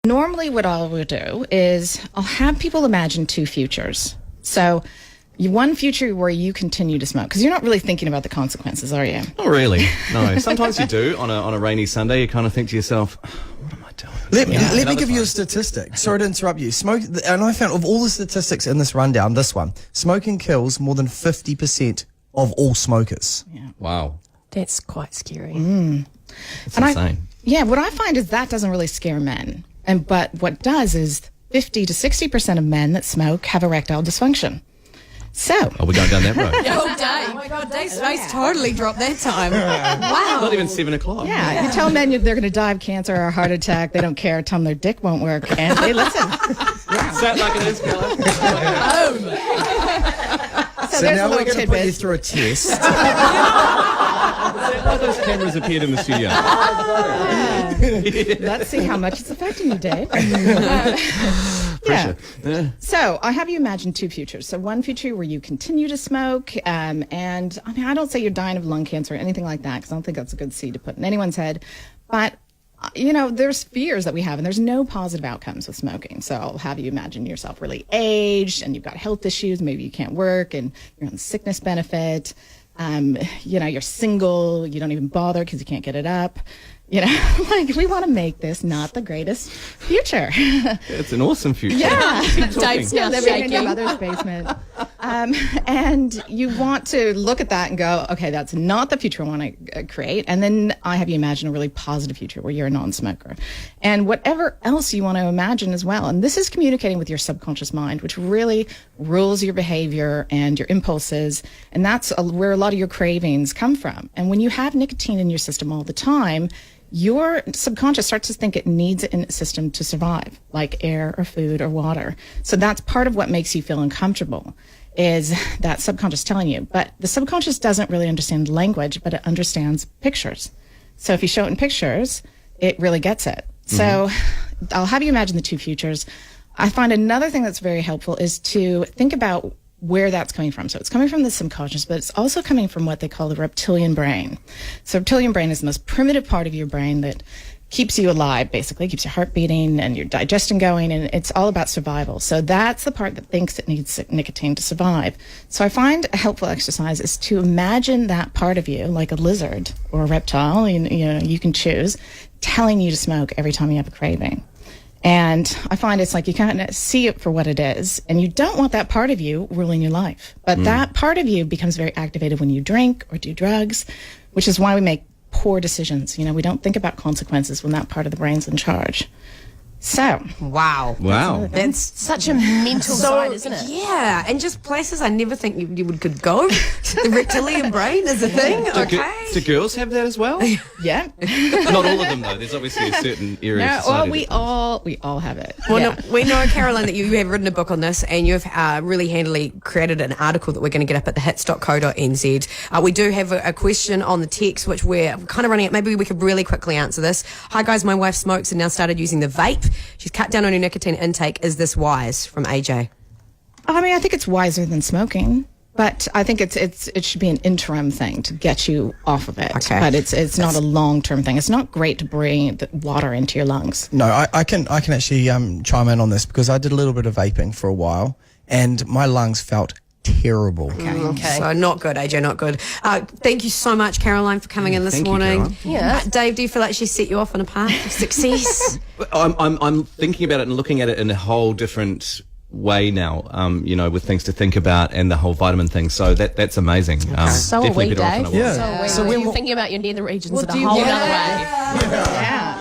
Normally what I would do is I'll have people imagine two futures. So one future where you continue to smoke, because you're not really thinking about the consequences, are you? Not really, no. Sometimes you do. On a rainy Sunday, you kind of think to yourself, what am I doing? Let me give you a statistic. Sorry to interrupt you. And I found of all the statistics in this rundown, this one, smoking kills more than 50% of all smokers. Yeah. Wow. That's quite scary. It's insane. What I find is that doesn't really scare men. But what does is 50 to 60% of men that smoke have erectile dysfunction. So. Are we going down that road? Oh, Dave. Oh, my God, Dave's face totally dropped that time. Wow. Not even 7 o'clock. Yeah, you tell men they're going to die of cancer or a heart attack, they don't care. Tell them their dick won't work, and they listen. Yeah. Is that like it is, Caroline? So So now we're going to put you tidbit. through a test. Why those cameras appeared in the studio? Let's see how much it's affecting you, Dave. Pressure. Yeah. So I have you imagine two futures. So one future where you continue to smoke, and I mean, I don't say you're dying of lung cancer or anything like that, because I don't think that's a good seed to put in anyone's head. But you know, there's fears that we have, and there's no positive outcomes with smoking. So I'll have you imagine yourself really aged, and you've got health issues. Maybe you can't work, and you're on the sickness benefit. You know, you're single. You don't even bother because you can't get it up. You know, like, we want to make this not the greatest future. It's an awesome future. Yeah. Dave's now Living in your shaking. mother's basement. And you want to look at that and go, okay, that's not the future I want to create. And then I have you imagine a really positive future where you're a non-smoker. And whatever else you want to imagine as well. And this is communicating with your subconscious mind, which really rules your behavior and your impulses. And that's where a lot of your cravings come from. And when you have nicotine in your system all the time, your subconscious starts to think it needs it in its system to survive, like air or food or water. So that's part of what makes you feel uncomfortable, is that subconscious telling you. But the subconscious doesn't really understand language, but it understands pictures. So if you show it in pictures, it really gets it. So I'll have you imagine the two futures. I find another thing that's very helpful is to think about where that's coming from. So it's coming from the subconscious, but it's also coming from what they call the reptilian brain. So reptilian brain is the most primitive part of your brain that keeps you alive, basically, keeps your heart beating and your digestion going, and it's all about survival. So that's the part that thinks it needs nicotine to survive. So I find a helpful exercise is to imagine that part of you, like a lizard or a reptile, you know, you can choose, telling you to smoke every time you have a craving. And I find it's like you kind of see it for what it is, and you don't want that part of you ruling your life. But that part of you becomes very activated when you drink or do drugs, which is why we make poor decisions. You know, we don't think about consequences when that part of the brain's in charge. So, Wow. That's such a mental side, isn't it? Yeah, and just places I never think you could go. The reptilian brain is a thing. Do girls have that as well? yeah. Not all of them, though. There's obviously a certain area of Well, society. we all have it. Well, Yeah. no, we know, Caroline, that you have written a book on this, and you've really handily created an article that we're going to get up at thehits.co.nz. We do have a question on the text, which we're kind of running at. Maybe we could really quickly answer this. Hi, guys. My wife smokes and now started using the vape. She's cut down on her nicotine intake. Is this wise? From AJ. I mean, I think it's wiser than smoking, but I think it should be an interim thing to get you off of it. Okay. But it's not a long-term thing. It's not great to bring the water into your lungs. No, I can actually chime in on this because I did a little bit of vaping for a while and my lungs felt terrible. Okay. So not good, AJ, not good. Thank you so much, Caroline, for coming in this Thank you, morning. Caroline. Yeah. Dave, do you feel like she set you off on a path of success? I'm thinking about it and looking at it in a whole different way now, you know, with things to think about and the whole vitamin thing. So that's amazing. So are we, definitely better off than I Dave. was. Yeah. So So when when you're thinking about your nether regions in a do you whole get other it? way. Yeah.